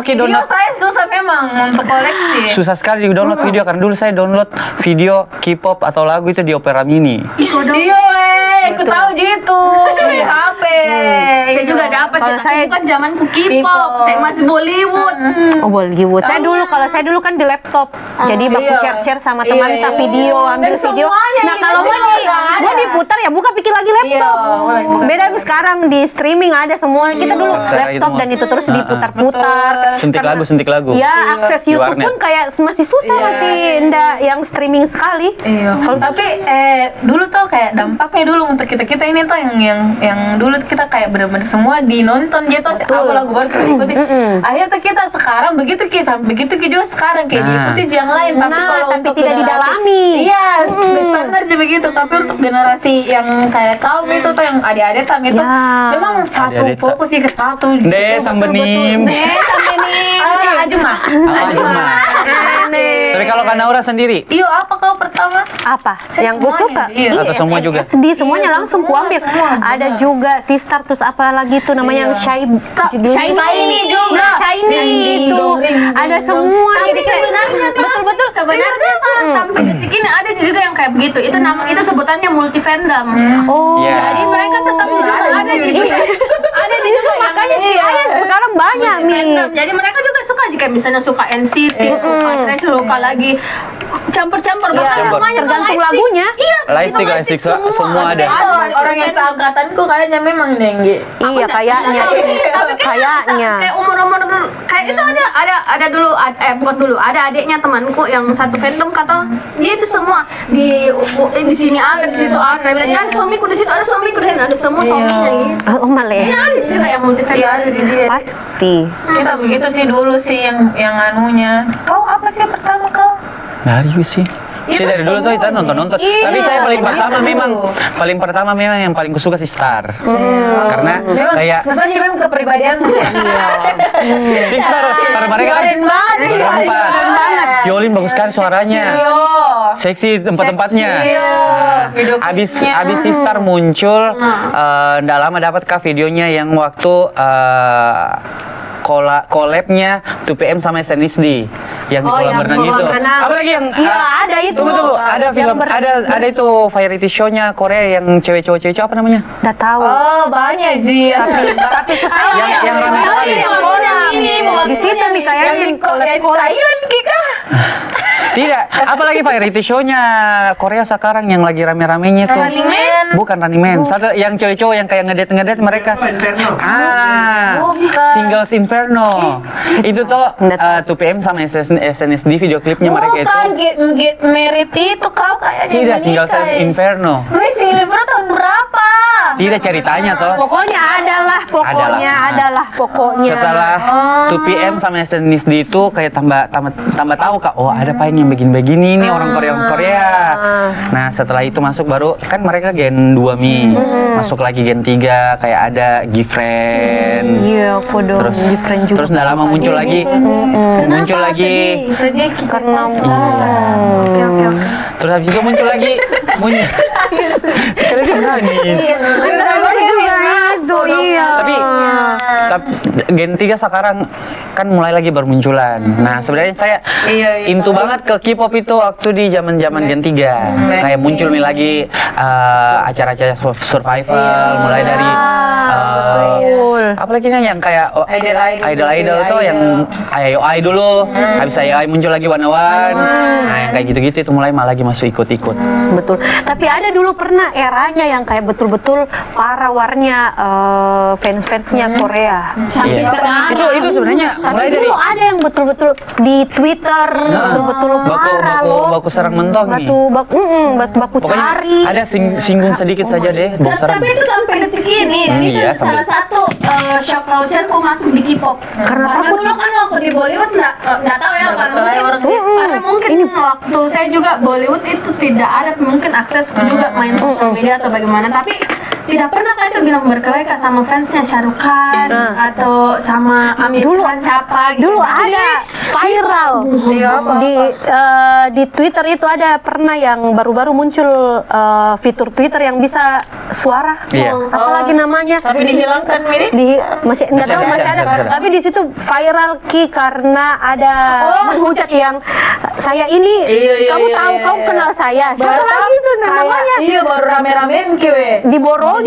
[SPEAKER 2] ki
[SPEAKER 3] video
[SPEAKER 2] download
[SPEAKER 3] saya susah memang untuk koleksi
[SPEAKER 2] susah sekali di download video karena dulu saya download video K-pop atau lagu itu di Opera Mini.
[SPEAKER 3] iya aku tahu gitu di HP
[SPEAKER 5] Saya juga dapat.
[SPEAKER 4] Kalau
[SPEAKER 5] Tapi
[SPEAKER 4] saya-
[SPEAKER 5] bukan zamanku
[SPEAKER 3] K-pop.
[SPEAKER 5] K-pop. Saya masih Bollywood.
[SPEAKER 4] Oh Bollywood. Kalau saya dulu kan di laptop. Jadi baku
[SPEAKER 3] iya.
[SPEAKER 4] share sama teman
[SPEAKER 3] Iya,
[SPEAKER 4] tak
[SPEAKER 3] iya.
[SPEAKER 4] video, ambil
[SPEAKER 3] Dan
[SPEAKER 4] video.
[SPEAKER 3] semuanya
[SPEAKER 4] Nah
[SPEAKER 3] ini
[SPEAKER 4] kalau
[SPEAKER 3] semua ada.
[SPEAKER 4] mau diputar ya buka pikir lagi laptop.
[SPEAKER 3] Iya,
[SPEAKER 4] Beda sekarang di streaming ada semua. Kita dulu
[SPEAKER 2] Sekarang
[SPEAKER 4] laptop
[SPEAKER 2] itu
[SPEAKER 4] dan itu terus diputar-putar.
[SPEAKER 3] Betul.
[SPEAKER 2] Suntik lagu.
[SPEAKER 4] Ya akses
[SPEAKER 2] Di
[SPEAKER 4] YouTube
[SPEAKER 2] warnet.
[SPEAKER 4] pun kayak masih susah
[SPEAKER 3] Iya.
[SPEAKER 4] masih ndak yang streaming sekali.
[SPEAKER 3] Iya. Tapi dulu tuh kayak dampaknya dulu untuk kita ini tuh yang dulu kita kayak bener-bener semua dinonton gitu apa lagu baru kita ikuti. Akhirnya tuh kita sekarang begitu juga sekarang kayak diikuti yang lain. Tapi
[SPEAKER 4] Nah,
[SPEAKER 3] kalau
[SPEAKER 4] tapi
[SPEAKER 3] untuk
[SPEAKER 4] tidak
[SPEAKER 3] generasi-
[SPEAKER 4] didalami.
[SPEAKER 3] Iya, standar aja begitu. Tapi untuk generasi yang kayak kaum itu tuh yang adik-adik tam itu
[SPEAKER 4] Ya.
[SPEAKER 3] memang satu
[SPEAKER 2] Adik-adik tam.
[SPEAKER 3] fokus sih ke satu.
[SPEAKER 2] Deh sang benim.
[SPEAKER 5] Sampai nih.
[SPEAKER 3] Ajuma.
[SPEAKER 2] Tapi kalau Kanaura sendiri
[SPEAKER 3] Iyo, apa kau pertama?
[SPEAKER 4] Apa?
[SPEAKER 3] Saya
[SPEAKER 4] yang gue
[SPEAKER 3] semuanya
[SPEAKER 4] suka.
[SPEAKER 3] sih, iya.
[SPEAKER 2] Atau semua juga?
[SPEAKER 4] SD semuanya
[SPEAKER 3] Iya,
[SPEAKER 4] langsung
[SPEAKER 3] semua,
[SPEAKER 4] kuambil.
[SPEAKER 3] semua,
[SPEAKER 4] Ada
[SPEAKER 3] benar.
[SPEAKER 4] juga Sistar terus apa lagi tuh namanya yang
[SPEAKER 3] Iya.
[SPEAKER 4] Shiny
[SPEAKER 5] Shiny juga.
[SPEAKER 4] Shiny
[SPEAKER 3] Shiny
[SPEAKER 4] itu.
[SPEAKER 3] Dongring.
[SPEAKER 4] ada semua.
[SPEAKER 5] Tapi
[SPEAKER 4] Jadi kayak-
[SPEAKER 5] sebenarnya tuh,
[SPEAKER 4] betul-betul
[SPEAKER 5] sebenarnya tuh sampai detik ini ada juga yang kayak begitu. Itu nama itu sebutannya multi fandom.
[SPEAKER 4] Oh.
[SPEAKER 2] Iya.
[SPEAKER 5] Jadi mereka tetap juga ada juga
[SPEAKER 4] Makanya sih ada sekarang banyak
[SPEAKER 5] multi
[SPEAKER 4] nih.
[SPEAKER 5] fandom. Jadi mereka juga suka jika misalnya suka NCT, suka Trash, suka lagi campur-campur bahkan
[SPEAKER 2] Campur.
[SPEAKER 5] namanya
[SPEAKER 4] Tergantung
[SPEAKER 5] Lightstic.
[SPEAKER 4] lagunya.
[SPEAKER 5] Iya,
[SPEAKER 2] Lightstic,
[SPEAKER 5] itu
[SPEAKER 2] Lightstic,
[SPEAKER 5] semua.
[SPEAKER 2] semua ada.
[SPEAKER 3] Orang yang seangkatanku kayaknya memang Denggi.
[SPEAKER 4] Iya kayaknya.
[SPEAKER 5] Tapi
[SPEAKER 4] Kayaknya.
[SPEAKER 5] kayak umur-umur kayak itu ada dulu bukan dulu, ada adiknya temanku yang satu fandom kata dia itu semua di sini ada, di situ ada. Dia bilang, ada suamiku di situ, ada suamiku di sini, ada semua suaminya gitu.
[SPEAKER 4] Oh maleh.
[SPEAKER 5] Ini ada juga yang multi
[SPEAKER 3] Iya ada
[SPEAKER 5] fandom.
[SPEAKER 3] sih dia.
[SPEAKER 4] Pasti.
[SPEAKER 3] Kita begitu sih dulu sih yang anunya. Kau apa sih yang pertama kau?
[SPEAKER 2] Dari sih.
[SPEAKER 3] Itu
[SPEAKER 2] Saya dari dulu tuh kita
[SPEAKER 3] semua.
[SPEAKER 2] nonton.
[SPEAKER 3] Iya,
[SPEAKER 2] Tapi saya paling
[SPEAKER 3] begitu.
[SPEAKER 2] pertama memang yang paling kusuka si Star. Karena
[SPEAKER 3] Memang
[SPEAKER 2] kayak
[SPEAKER 3] sesuai memang kepribadianmu.
[SPEAKER 2] si Star pada mereka kan
[SPEAKER 3] Keren banget.
[SPEAKER 2] berempat.
[SPEAKER 3] Keren banget.
[SPEAKER 2] Violin bagus sekali suaranya.
[SPEAKER 3] Iya.
[SPEAKER 2] Seksi tempat-tempatnya.
[SPEAKER 3] Iya. Video
[SPEAKER 2] Abis
[SPEAKER 3] klipnya.
[SPEAKER 2] abis si Star muncul, nggak lama dapat kah videonya yang waktu collabnya 2PM sama SNSD yang di
[SPEAKER 4] Oh,
[SPEAKER 2] kolam
[SPEAKER 4] yang
[SPEAKER 2] renang
[SPEAKER 4] kolam
[SPEAKER 2] itu.
[SPEAKER 4] renang.
[SPEAKER 2] Apalagi yang
[SPEAKER 4] Iya, ada itu.
[SPEAKER 2] Tunggu, ada
[SPEAKER 4] Yang
[SPEAKER 2] film, ada itu variety show-nya Korea yang cewek cowok apa namanya?
[SPEAKER 4] Udah tahu.
[SPEAKER 3] Oh banyak Ji.
[SPEAKER 2] yang ramai sekali.
[SPEAKER 4] Di situ nih kayaknya yang
[SPEAKER 3] Thailand kita.
[SPEAKER 2] Tidak, apalagi variety show-nya Korea sekarang yang lagi rame-ramenya tuh.
[SPEAKER 3] Running Man.
[SPEAKER 2] Bukan Running Man. Satu yang cewek-cowok yang kayak ngedet mereka.
[SPEAKER 3] Bukan.
[SPEAKER 2] Singles Inferno. Itu tuh 2PM sama SNSD video klipnya mereka itu.
[SPEAKER 3] Bukan get married itu kau kayaknya.
[SPEAKER 2] Tidak, Singles Inferno.
[SPEAKER 3] Wih, Singles Inferno tahun berapa?
[SPEAKER 2] Tidak ceritanya toh.
[SPEAKER 4] Pokoknya adalah pokoknya.
[SPEAKER 2] Setelah 2PM sama SNSD itu kayak tambah tahu Kak, oh ada apa ini yang begini-begini nih orang Korea. Nah, setelah itu masuk baru kan mereka Gen 2 Mi. Masuk lagi Gen 3 kayak ada Gfriend.
[SPEAKER 4] Iya, podo.
[SPEAKER 2] Terus
[SPEAKER 4] Different juga.
[SPEAKER 2] terus nggak lama muncul lagi. Muncul lagi.
[SPEAKER 3] Sedih kita
[SPEAKER 4] Karena
[SPEAKER 5] Oke.
[SPEAKER 2] Terus habis itu muncul lagi. Karena dia nangis.
[SPEAKER 4] Itu iya.
[SPEAKER 2] Tapi Gen 3 sekarang kan mulai lagi bermunculan. Nah, sebenarnya saya
[SPEAKER 3] Iya.
[SPEAKER 2] into banget ke K-pop itu waktu di zaman-zaman Gen 3. Kayak muncul nih lagi acara-acara survival mulai dari
[SPEAKER 4] Betul.
[SPEAKER 2] apalagi yang kayak idol itu yang IOI dulu, habis IOI muncul lagi One One. Nah, yang kayak gitu-gitu itu mulai malah lagi masuk ikut-ikut.
[SPEAKER 4] Betul. Tapi ada dulu pernah eranya yang kayak betul-betul para warnya fans-fansnya Korea.
[SPEAKER 5] Sampai
[SPEAKER 2] Iya.
[SPEAKER 5] sekarang.
[SPEAKER 2] Itu sebenarnya
[SPEAKER 4] Tapi
[SPEAKER 2] mulai dari
[SPEAKER 4] dulu ada yang betul-betul di Twitter, betul-betul parah loh.
[SPEAKER 2] baku sarang mentong nih.
[SPEAKER 4] Baku
[SPEAKER 2] Pokoknya
[SPEAKER 4] cari.
[SPEAKER 2] ada singgung sedikit saja deh. Baku sarang.
[SPEAKER 5] Tapi itu sampai detik ini, itu
[SPEAKER 2] iya,
[SPEAKER 5] salah satu shock culture ku masuk di K-pop. Karena dulu kan waktu di Bollywood nggak tahu ya, karena mungkin waktu saya juga Bollywood itu tidak ada mungkin akses juga main sosial media atau bagaimana. Tapi tidak pernah kan dia bilang berkelahi sama fansnya Shah Rukh Khan atau sama Amir Khan siapa gitu.
[SPEAKER 4] Dulu ada viral di Twitter itu ada pernah yang baru-baru muncul fitur Twitter yang bisa suara.
[SPEAKER 2] Iya.
[SPEAKER 4] Apalagi namanya?
[SPEAKER 3] Tapi dihilangkan Miri.
[SPEAKER 4] Masih nggak tahu masih ada.
[SPEAKER 2] masih ada.
[SPEAKER 4] Tapi di situ viral karena ada menghujat yang saya ini kamu tahu kamu kenal saya. Siapa lagi itu namanya?
[SPEAKER 3] Iya baru rame-ramein kiwe.
[SPEAKER 4] Diborongi.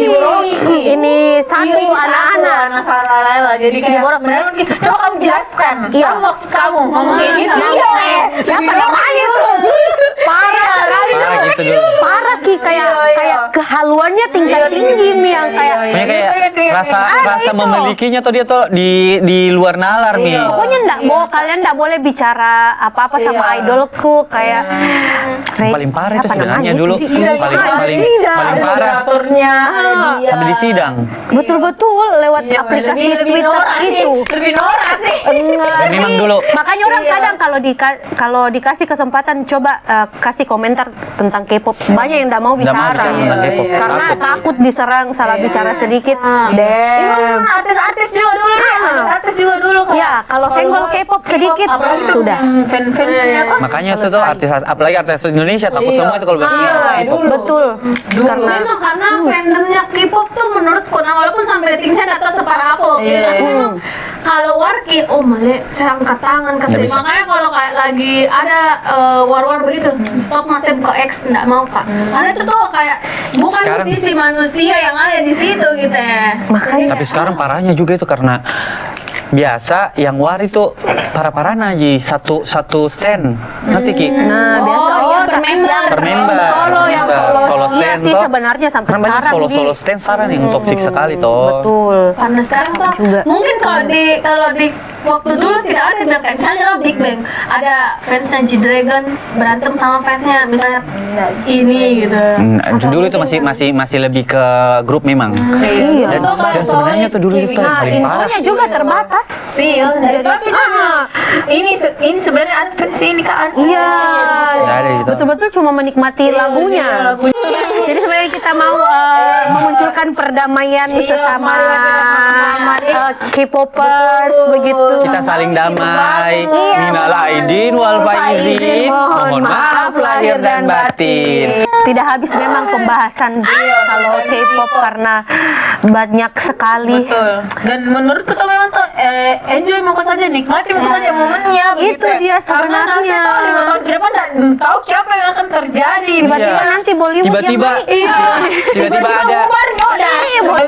[SPEAKER 4] Ini satu anak-anak.
[SPEAKER 3] Anak-anak. Jadi kayak beneran mungkin. Coba kamu jelaskan.
[SPEAKER 4] Iya.
[SPEAKER 3] Apa maksud kamu ngomong kayak gitu?
[SPEAKER 4] Iya. Siapa namanya itu? Parah sekali.
[SPEAKER 2] Parah gitu dulu.
[SPEAKER 4] Parah Ki kayak kehaluannya tingkat tinggi nih yang kayak
[SPEAKER 2] Pokoknya kayak rasa memilikinya tuh dia tuh di luar nalar nih.
[SPEAKER 4] pokoknya kalian enggak boleh bicara apa-apa sama idolku kayak
[SPEAKER 2] Paling parah itu
[SPEAKER 4] siapa
[SPEAKER 2] sebenarnya
[SPEAKER 4] namanya
[SPEAKER 2] dulu.
[SPEAKER 4] itu?
[SPEAKER 2] Paling parah.
[SPEAKER 3] Moderatornya.
[SPEAKER 2] Sampai di sidang.
[SPEAKER 4] Betul-betul lewat aplikasi Twitter itu.
[SPEAKER 3] Lebih norak sih.
[SPEAKER 2] Dan memang dulu
[SPEAKER 4] Makanya orang kadang kalau dikasih kesempatan coba kasih komentar tentang K-pop banyak yang enggak mau
[SPEAKER 2] nggak mau
[SPEAKER 4] bicara.
[SPEAKER 2] bicara tentang K-pop.
[SPEAKER 4] Karena takut diserang salah bicara sedikit.
[SPEAKER 3] Artis-artis juga dulu nih. Artis juga dulu.
[SPEAKER 4] Ya, kalau senggol K-pop sedikit
[SPEAKER 3] Apalagi
[SPEAKER 4] sudah.
[SPEAKER 3] fans-fansnya
[SPEAKER 2] Makanya itu tuh artis, apalagi artis Indonesia takut semua itu kalau
[SPEAKER 4] Betul.
[SPEAKER 5] Karena fandomnya K-pop tuh menurutku, nah walaupun sampai rating saya nggak tahu separah apa, tapi memang kalau Warki, saya angkat tangan ke sini. Makanya kalau kayak lagi ada war-war begitu, stop mas, saya buka X, nggak mau kak. Karena itu tuh kayak bukan musisi manusia yang ada di situ gitu ya.
[SPEAKER 4] Makanya.
[SPEAKER 2] Tapi sekarang parahnya juga itu karena biasa yang war itu parah-parah aja satu stand. Nanti Ki.
[SPEAKER 4] Nah, biasa
[SPEAKER 5] per member.
[SPEAKER 2] Per member.
[SPEAKER 4] yang solo.
[SPEAKER 2] Solo
[SPEAKER 4] Iya
[SPEAKER 2] stand
[SPEAKER 4] sih
[SPEAKER 2] toh.
[SPEAKER 4] sebenarnya sampai
[SPEAKER 2] Kan banyak
[SPEAKER 4] sekarang
[SPEAKER 2] solo stand sekarang yang toksik sekali toh.
[SPEAKER 4] Betul.
[SPEAKER 5] Karena sekarang tuh
[SPEAKER 4] Juga.
[SPEAKER 5] mungkin kalau di waktu dulu tidak ada bilang kayak misalnya lah Big Bang ada fansnya G-Dragon berantem sama fansnya misalnya ini gitu.
[SPEAKER 2] Dulu itu masih lebih ke grup memang.
[SPEAKER 4] Iya.
[SPEAKER 2] Dan sebenarnya tuh dulu itu yang
[SPEAKER 4] Nah,
[SPEAKER 2] paling parah.
[SPEAKER 4] infonya juga terbatas.
[SPEAKER 3] Iya, tapi ini sebenarnya ada versi ini Kak.
[SPEAKER 4] Iya.
[SPEAKER 2] Nggak ada gitu.
[SPEAKER 4] Betul-betul cuma menikmati lagunya. Jadi sebenarnya kita mau memunculkan perdamaian sesama K-popers begitu.
[SPEAKER 2] Kita saling damai.
[SPEAKER 4] Iya.
[SPEAKER 2] Minal aidin wal faizin. Mohon maaf lahir dan batin.
[SPEAKER 4] Tidak habis memang pembahasan kalau K-pop karena banyak sekali.
[SPEAKER 3] Betul. Dan menurutku tuh memang tuh enjoy mau saja, nikmati mau saja momennya.
[SPEAKER 4] Itu dia
[SPEAKER 3] Karena nanti
[SPEAKER 4] sebenarnya.
[SPEAKER 3] tahu 5 tahun ke depan nggak tahu siapa yang akan terjadi.
[SPEAKER 4] Tiba-tiba
[SPEAKER 2] Iya.
[SPEAKER 4] nanti Bollywood
[SPEAKER 2] Tiba-tiba
[SPEAKER 4] yang naik.
[SPEAKER 2] tiba-tiba ada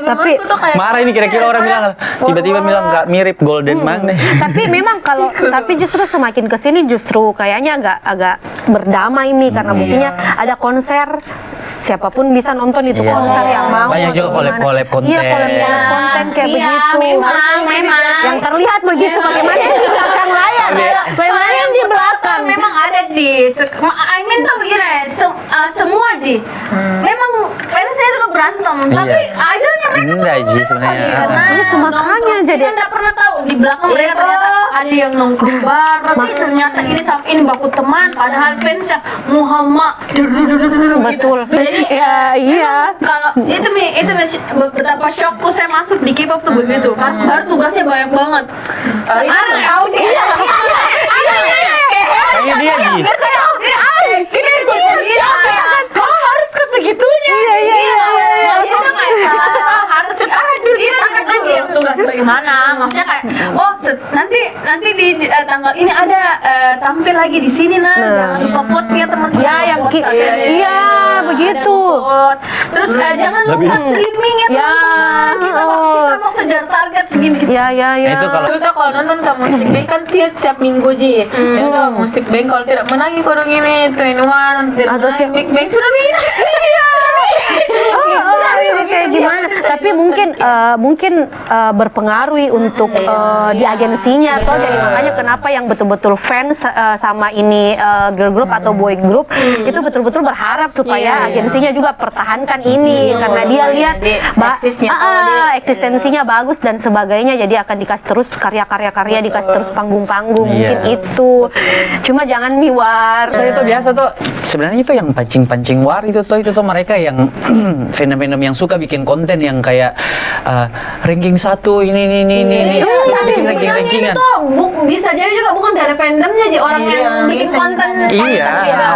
[SPEAKER 4] Tapi
[SPEAKER 2] marah ini kira-kira orang bilang tiba-tiba bilang nggak mirip Golden Man deh.
[SPEAKER 4] tapi memang kalau tapi justru semakin kesini justru kayaknya agak berdamai nih karena buktinya ada konser siapapun bisa nonton itu
[SPEAKER 2] Iya.
[SPEAKER 4] konser yang mau.
[SPEAKER 2] Banyak juga collab-collab konten.
[SPEAKER 4] Iya, collab konten kayak
[SPEAKER 5] Iya,
[SPEAKER 4] begitu.
[SPEAKER 5] memang.
[SPEAKER 4] Yang terlihat begitu bagaimana yang di belakang layar. Bagaimana yang di belakang.
[SPEAKER 5] Memang ada Ji. I mean tuh begini, semua Ji. Memang fansnya itu berantem, tapi idolnya mereka
[SPEAKER 2] Enggak Ji sebenarnya.
[SPEAKER 4] Itu makanya jadi
[SPEAKER 5] kita nggak pernah tahu di belakang mereka ternyata ada yang nongkrong bareng. Ternyata ini sama ini baku teman, padahal fansnya Muhammad.
[SPEAKER 4] betul.
[SPEAKER 5] Jadi
[SPEAKER 4] Iya.
[SPEAKER 5] kalau itu betapa shockku saya masuk di K-pop tuh begitu kan baru tugasnya banyak banget. Sekarang tahu sih.
[SPEAKER 2] Kayaknya dia Ji.
[SPEAKER 3] harus ke segitunya.
[SPEAKER 5] Itu kayak harus aja yang tugas bagaimana. Maksudnya kayak nanti di tanggal ini ada tampil lagi di sini jangan lupa vote ya teman-teman.
[SPEAKER 4] Ya, yang
[SPEAKER 5] Vote kalian.
[SPEAKER 4] iya, begitu.
[SPEAKER 5] Ada vote. Terus jangan lupa streaming ya teman-teman. Kita mau kejar target segini.
[SPEAKER 4] Ya.
[SPEAKER 2] Itu kalau
[SPEAKER 3] Kita kalau nonton ke musik bank kan tiap minggu Ji. Itu musik bank kalau tidak menang kodong ini, Tuinuan,
[SPEAKER 4] Atau si
[SPEAKER 3] Big Bang sudah nih.
[SPEAKER 4] Kayak gimana? Tapi mungkin berpengaruh untuk di agensinya atau jadi makanya kenapa yang betul-betul fans sama ini girl group atau boy group itu betul-betul berharap supaya agensinya juga pertahankan ini karena dia lihat eksistensinya bagus dan sebagainya jadi akan dikasih terus karya-karya dikasih terus panggung-panggung mungkin itu cuma jangan miwar.
[SPEAKER 2] So, itu biasa tuh sebenarnya itu yang pancing-pancing war itu tuh mereka yang fandom yang suka bikin konten yang kayak ranking 1 ini.
[SPEAKER 5] Tapi sebenarnya itu tuh bisa jadi juga bukan dari fandomnya Ji orang yang bikin konten.
[SPEAKER 2] Iya,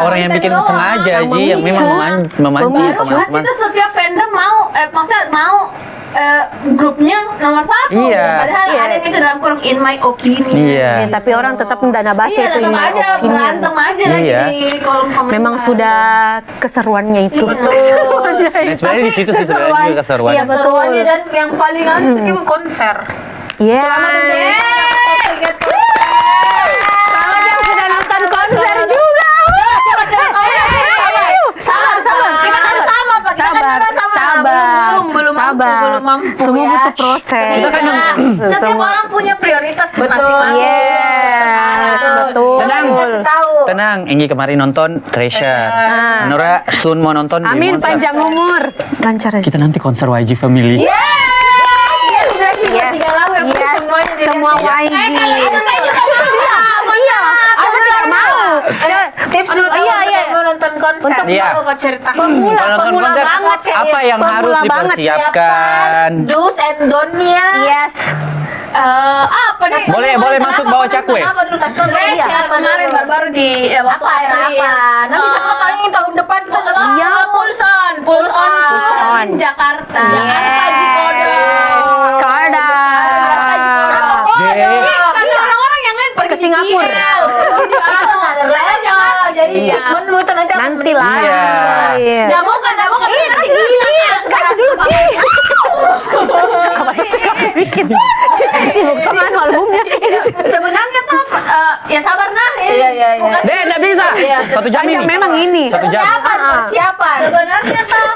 [SPEAKER 2] orang yang bikin sengaja Ji yang memang memancing.
[SPEAKER 5] Baru pasti tuh setiap fandom mau maksudnya mau grupnya nomor 1.
[SPEAKER 2] Iya.
[SPEAKER 5] Padahal ada yang itu dalam kurung in my opinion.
[SPEAKER 2] Iya.
[SPEAKER 4] Tapi orang tetap mendana baca
[SPEAKER 5] Iya,
[SPEAKER 4] itu
[SPEAKER 5] tetap
[SPEAKER 4] ini
[SPEAKER 5] aja
[SPEAKER 4] opinion.
[SPEAKER 5] berantem aja lagi
[SPEAKER 2] Iya.
[SPEAKER 5] di kolom komentar.
[SPEAKER 4] Memang sudah keseruannya itu.
[SPEAKER 2] Nah, sebenarnya di situ sih sebenarnya juga keseruan.
[SPEAKER 4] Iya, betul.
[SPEAKER 3] Seruannya dan yang paling aneh itu gimana konser.
[SPEAKER 4] Iya. Sama yang sudah nonton konser juga. Sabar. Kita kan sama, Pak. Sabar. Semua butuh proses.
[SPEAKER 2] Kita kan
[SPEAKER 5] Setiap orang punya prioritas masing-masing.
[SPEAKER 4] Yes, betul.
[SPEAKER 2] Tenang, Enggi kemarin nonton Treasure. Nora Sun mau nonton
[SPEAKER 4] Amin
[SPEAKER 2] Monster.
[SPEAKER 4] panjang umur. Lancar aja.
[SPEAKER 2] Kita nanti konser YG Family.
[SPEAKER 4] Yes. Semua YG.
[SPEAKER 5] Itu saya juga mau.
[SPEAKER 4] Iya, aku juga mau.
[SPEAKER 3] Tips dulu mau nonton konser.
[SPEAKER 2] Iya.
[SPEAKER 3] Mau cerita.
[SPEAKER 2] Kalau nonton konser, apa yang harus dipersiapkan?
[SPEAKER 3] Do's and don't-nya.
[SPEAKER 4] Yes.
[SPEAKER 5] Apa nih?
[SPEAKER 2] Boleh masuk bawa cakwe.
[SPEAKER 3] Apa dulu kasih tau?
[SPEAKER 5] Treasure kemarin baru-baru di waktu April.
[SPEAKER 3] Nanti siapa tahu yang tahun depan kita
[SPEAKER 5] Iya, Pulson tour in Jakarta. Jakarta Jikodo.
[SPEAKER 4] Jakarta.
[SPEAKER 5] Kata orang-orang yang lain pergi
[SPEAKER 4] Ke Singapura.
[SPEAKER 3] jadi
[SPEAKER 2] Iya.
[SPEAKER 3] menurut nanti akan
[SPEAKER 4] Nanti lah.
[SPEAKER 2] Iya.
[SPEAKER 5] Nggak mau kan nanti gila.
[SPEAKER 4] Sekarang dulu bikin sibuk dengan albumnya.
[SPEAKER 5] Sebenarnya tuh ya sabar nah.
[SPEAKER 3] Iya.
[SPEAKER 2] Dek, nggak bisa. Satu jam
[SPEAKER 4] Ya,
[SPEAKER 2] ini.
[SPEAKER 4] memang ini.
[SPEAKER 2] Satu jam.
[SPEAKER 3] Persiapan.
[SPEAKER 5] Sebenarnya tuh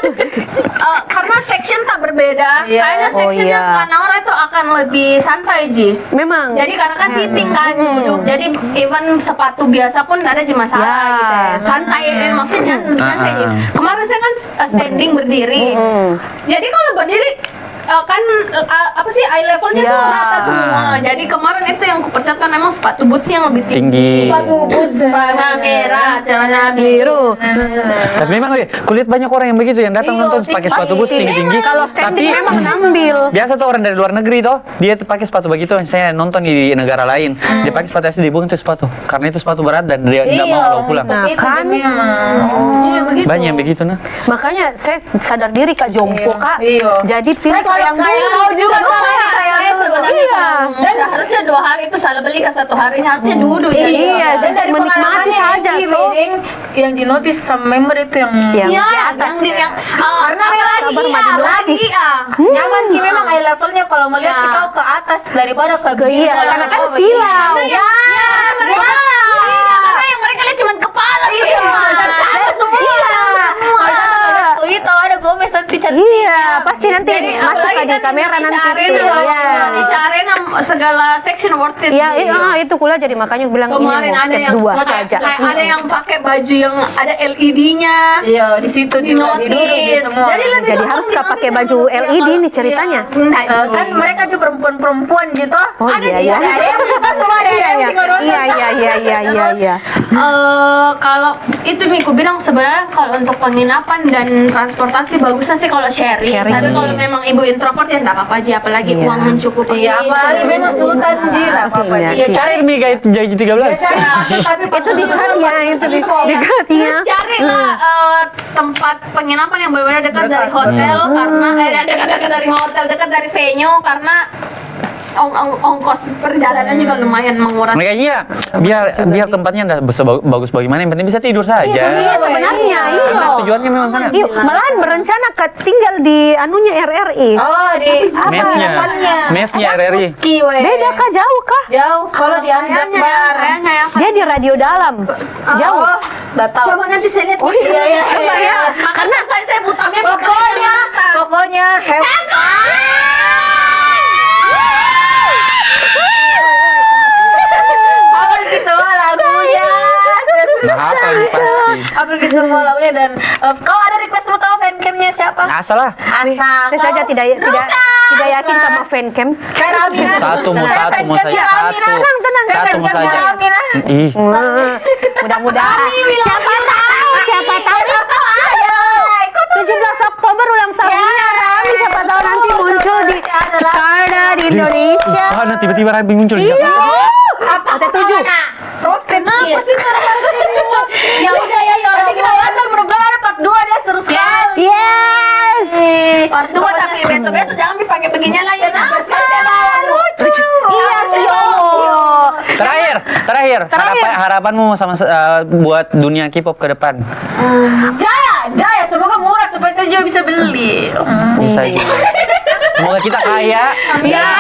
[SPEAKER 5] karena section tak berbeda.
[SPEAKER 3] Iya.
[SPEAKER 5] Kayaknya
[SPEAKER 4] Oh,
[SPEAKER 5] sectionnya
[SPEAKER 4] iya.
[SPEAKER 5] Naura itu akan lebih santai Ji.
[SPEAKER 4] Memang.
[SPEAKER 5] Jadi karena kan sitting kan duduk. Jadi even sepatu biasa pun ada sih masalah
[SPEAKER 4] Ya.
[SPEAKER 5] gitu ya. Santai maksudnya nyantai. Kemarin saya kan standing berdiri. Jadi kalau berdiri kan apa sih eye levelnya tuh
[SPEAKER 4] Ya.
[SPEAKER 5] rata semua. Jadi kemarin itu yang kupersiapkan memang sepatu boots yang lebih tinggi.
[SPEAKER 3] Sepatu boots
[SPEAKER 5] Warna merah, celana biru.
[SPEAKER 2] Tapi memang kulihat banyak orang yang begitu yang datang
[SPEAKER 3] Iya,
[SPEAKER 2] nonton pakai sepatu boots tinggi-tinggi.
[SPEAKER 4] Kalau standing memang ngambil.
[SPEAKER 2] Biasa tuh orang dari luar negeri toh, dia tuh pakai sepatu begitu. Misalnya nonton di negara lain, dia pakai sepatu asli dibuang itu sepatu, karena itu sepatu berat dan dia nggak mau bawa pulang.
[SPEAKER 4] Nah, kan.
[SPEAKER 5] Iya begitu.
[SPEAKER 2] Banyak yang begitu nah.
[SPEAKER 4] Makanya saya sadar diri Kak Jompo Kak.
[SPEAKER 3] Iya.
[SPEAKER 4] Jadi pilih yang
[SPEAKER 3] Tahu juga
[SPEAKER 5] Saya sebenarnya
[SPEAKER 4] Iya.
[SPEAKER 5] dan harusnya 2 hari itu salah beli ke 1 harinya harusnya duduk.
[SPEAKER 4] Iya,
[SPEAKER 3] dan dari
[SPEAKER 4] menikmati
[SPEAKER 3] pengalamannya
[SPEAKER 4] saja
[SPEAKER 3] di
[SPEAKER 4] tuh.
[SPEAKER 3] wedding yang di notice sama member itu yang
[SPEAKER 4] Yang
[SPEAKER 5] Iya,
[SPEAKER 4] di atas.
[SPEAKER 5] yang
[SPEAKER 3] Karena
[SPEAKER 5] apalagi
[SPEAKER 4] sabar,
[SPEAKER 5] iya,
[SPEAKER 4] maju
[SPEAKER 5] lagi
[SPEAKER 4] notice.
[SPEAKER 5] ya.
[SPEAKER 3] nyaman sih memang eye levelnya kalau melihat
[SPEAKER 5] Ya.
[SPEAKER 3] kita ke atas daripada ke
[SPEAKER 4] Ke iya, karena kan silau.
[SPEAKER 5] Ya, mereka karena yang mereka lihat cuma kepala
[SPEAKER 3] Iya, ada semua. Ada Twitter, ada Gomez nanti cantik.
[SPEAKER 4] Iya, pasti nanti masuk
[SPEAKER 5] apalagi
[SPEAKER 4] di kamera nanti.
[SPEAKER 5] Indonesia Arena segala section worth it
[SPEAKER 4] Ya,
[SPEAKER 5] sih.
[SPEAKER 4] itu kuliah jadi makanya bilang
[SPEAKER 5] Kemarin
[SPEAKER 4] ini mau
[SPEAKER 5] ada
[SPEAKER 4] tiket
[SPEAKER 5] yang
[SPEAKER 4] 2
[SPEAKER 5] kayak
[SPEAKER 4] saja.
[SPEAKER 5] ada yang pakai baju yang ada LED-nya.
[SPEAKER 3] Iya, di situ
[SPEAKER 5] Di
[SPEAKER 3] juga diduduk di
[SPEAKER 5] notice.
[SPEAKER 3] semua.
[SPEAKER 5] Jadi lebih
[SPEAKER 4] Jadi
[SPEAKER 5] gampang
[SPEAKER 4] harus
[SPEAKER 5] di
[SPEAKER 4] nggak
[SPEAKER 5] notice
[SPEAKER 4] pakai
[SPEAKER 5] yang
[SPEAKER 4] baju
[SPEAKER 5] menurut dia
[SPEAKER 4] LED
[SPEAKER 5] kalau-
[SPEAKER 4] nih ceritanya.
[SPEAKER 5] Iya. Nah,
[SPEAKER 3] Kan mereka juga perempuan-perempuan gitu.
[SPEAKER 4] Oh
[SPEAKER 5] ada
[SPEAKER 4] iya
[SPEAKER 5] sih,
[SPEAKER 4] ya.
[SPEAKER 5] ada yang kita semua ada
[SPEAKER 4] Iya
[SPEAKER 5] yang
[SPEAKER 4] iya.
[SPEAKER 5] juga nonton.
[SPEAKER 4] Iya.
[SPEAKER 5] Kalau itu nih, aku bilang sebenarnya kalau untuk penginapan dan transportasi bagusnya sih kalau sharing.
[SPEAKER 4] Sharing.
[SPEAKER 5] Tapi kalau memang ibu introvert ya nggak apa-apa sih, apalagi
[SPEAKER 4] Iya.
[SPEAKER 5] uang mencukupi.
[SPEAKER 3] Iya, apalagi memang sultan Ji, nggak apa-apa.
[SPEAKER 4] Iya.
[SPEAKER 5] Iya, cari
[SPEAKER 2] Nih kayak jadi 13.
[SPEAKER 3] Cari tapi
[SPEAKER 4] Itu di ya, itu di dekat ya.
[SPEAKER 5] Terus carilah tempat penginapan yang benar-benar dekat dari hotel karena dekat dari hotel, dekat dari venue karena ongkos perjalanan juga lumayan menguras.
[SPEAKER 2] Makanya biar tempatnya nggak bagus bagaimana, yang penting bisa tidur saja.
[SPEAKER 4] Iya sebenarnya,
[SPEAKER 2] Karena tujuannya memang sana.
[SPEAKER 4] Iya, malahan berencana tinggal di anunya RRI.
[SPEAKER 3] Oh, di
[SPEAKER 2] Mesnya,
[SPEAKER 3] depannya.
[SPEAKER 2] mesnya RRI.
[SPEAKER 3] Ski, weh.
[SPEAKER 4] Beda kah jauh kah?
[SPEAKER 3] Jauh kalau di Anjak Bar.
[SPEAKER 5] Kayaknya ya.
[SPEAKER 4] Dia di radio dalam. Jauh.
[SPEAKER 3] Oh, nggak tahu.
[SPEAKER 5] Coba nanti saya lihat.
[SPEAKER 3] Oh, iya.
[SPEAKER 5] Coba ya. Karena saya putarnya
[SPEAKER 3] Pokoknya apalagi semua lagunya.
[SPEAKER 2] Apa ini pasti.
[SPEAKER 3] Apalagi semua lagunya dan kau ada request mau tahu fancamnya siapa?
[SPEAKER 2] Asal lah.
[SPEAKER 3] Asal.
[SPEAKER 4] Saya saja tidak yakin sama fancam.
[SPEAKER 3] Saya Ramina.
[SPEAKER 2] Satu mau
[SPEAKER 3] Saya
[SPEAKER 2] satu mau
[SPEAKER 3] fancamnya
[SPEAKER 2] saja
[SPEAKER 3] Ramina.
[SPEAKER 2] satu.
[SPEAKER 4] Tenang.
[SPEAKER 2] Satu mau
[SPEAKER 3] fancamnya
[SPEAKER 2] saja.
[SPEAKER 3] Ramina.
[SPEAKER 2] Ih.
[SPEAKER 4] Mudah-mudahan. Siapa tahu 17 Oktober ulang tahunnya Rami. Siapa tahu nanti muncul di Jakarta di Indonesia.
[SPEAKER 2] Ah, nah tiba-tiba Rambi muncul di
[SPEAKER 4] Iya.
[SPEAKER 2] Jakarta.
[SPEAKER 4] Hotel 7.
[SPEAKER 5] Kenapa sih semua? Ya udah ya, ya
[SPEAKER 3] Nanti kita nonton bener-bener ada part 2 deh, seru sekali.
[SPEAKER 4] Yes.
[SPEAKER 5] Part 2 tapi besok-besok jangan dipakai beginian lah ya, sampai sekali saya bawa lucu.
[SPEAKER 4] Iya,
[SPEAKER 2] Terakhir. Harapanmu sama buat dunia K-pop ke depan.
[SPEAKER 3] Jaya, semoga murah supaya saya juga bisa beli.
[SPEAKER 2] Bisa. Semoga kita kaya,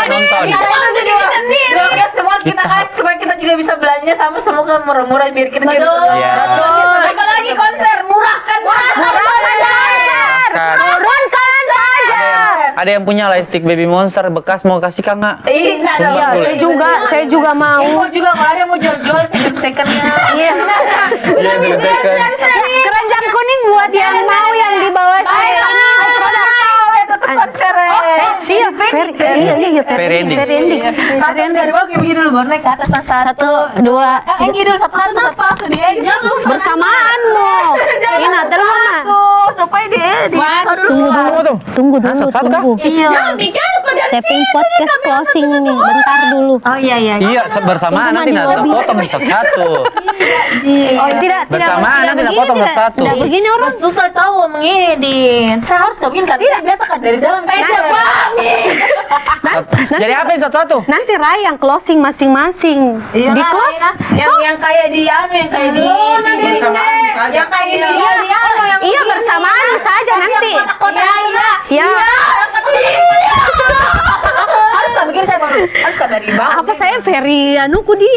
[SPEAKER 2] nonton.
[SPEAKER 5] Kita mau jadi diri sendiri.
[SPEAKER 3] Semoga semua kita kasih supaya kita juga bisa belanja sama semoga murah-murah biar kita juga
[SPEAKER 5] Betul.
[SPEAKER 3] bisa
[SPEAKER 2] Iya.
[SPEAKER 5] Apalagi konser, murahkan saja.
[SPEAKER 2] Kan.
[SPEAKER 4] Turunkan saja.
[SPEAKER 2] Ada yang punya lightstick Baby Monster bekas mau kasih kan nggak?
[SPEAKER 3] Iya,
[SPEAKER 4] Iya, saya juga mau.
[SPEAKER 3] Info juga kalau ada yang mau jual-jual second-secondnya.
[SPEAKER 4] Iya.
[SPEAKER 5] Sudah bisa.
[SPEAKER 4] Keranjang kuning buat yang mau yang di bawah saya.
[SPEAKER 3] Konser.
[SPEAKER 4] Iya,
[SPEAKER 2] Very ending.
[SPEAKER 3] Satu dari bawah kayak begini dulu baru naik ke atas mas.
[SPEAKER 4] 1, 2,
[SPEAKER 3] Enggi dulu satu-satu dia.
[SPEAKER 4] bersamaanmu. Ina, terus
[SPEAKER 3] Supaya dia
[SPEAKER 4] Tunggu dulu.
[SPEAKER 2] Satu-satu kah?
[SPEAKER 4] Iya.
[SPEAKER 5] Jangan bikin
[SPEAKER 4] Tapping podcast closing nih. Bentar dulu.
[SPEAKER 3] Oh iya iya.
[SPEAKER 2] Iya, bersamaan nanti nggak potong satu-satu.
[SPEAKER 4] Oh, tidak
[SPEAKER 2] Bersamaan nanti nggak potong satu-satu.
[SPEAKER 4] Tidak begini orang.
[SPEAKER 3] Susah tahu mengedit. Saya harus bikin kan. Tidak biasa kan dari dalam.
[SPEAKER 2] Jadi apa yang satu-satu?
[SPEAKER 4] Nanti Rai yang closing masing-masing.
[SPEAKER 3] Iya,
[SPEAKER 4] Di close.
[SPEAKER 3] yang kayak di anu yang kayak di yang kayak di anu yang
[SPEAKER 4] Iya bersamaan saja nanti.
[SPEAKER 5] Iya.
[SPEAKER 4] Ya.
[SPEAKER 3] harus tak bikin saya baru harus kan dari bawah.
[SPEAKER 4] Apa saya very anu ku di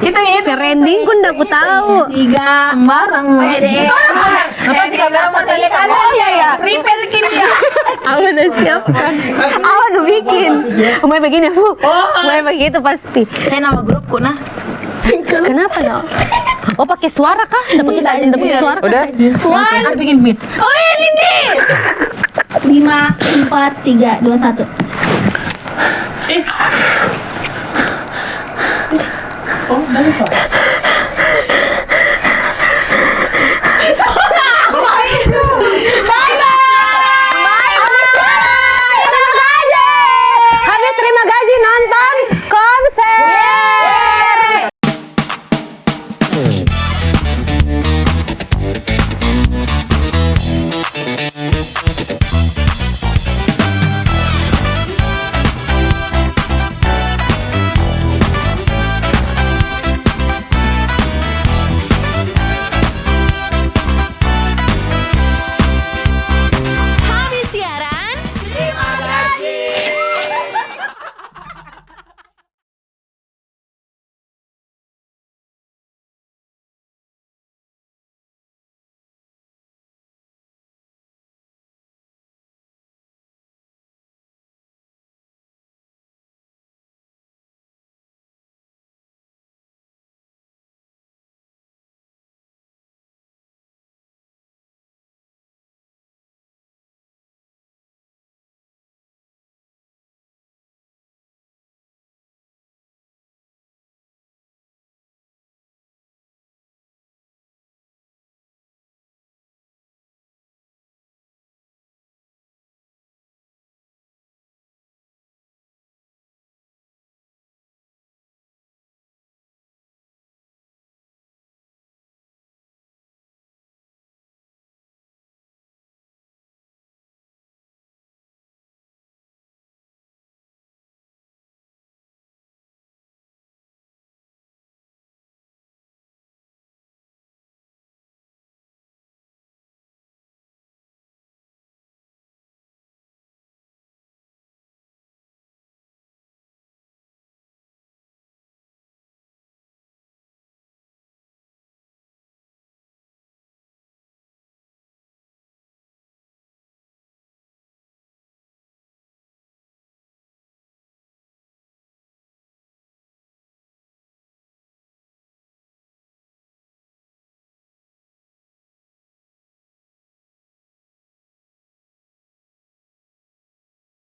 [SPEAKER 3] Itu
[SPEAKER 4] trending ku ndak ku tahu.
[SPEAKER 5] 3
[SPEAKER 3] sembarang. Apa jika berapa tadi kamu?
[SPEAKER 4] Iya ya.
[SPEAKER 5] Repair kini ya.
[SPEAKER 4] Aku udah siapkan. Aku udah bikin. Umay begini Bu. Umay begitu pasti.
[SPEAKER 3] Saya nama grupku nah.
[SPEAKER 4] Kenapa no? Oh pakai suara kah? Udah pakai suara kah?
[SPEAKER 2] Udah?
[SPEAKER 3] Harus bikin beat.
[SPEAKER 5] Oh ini. 5, 4, 3, 2, 1.
[SPEAKER 3] Oh,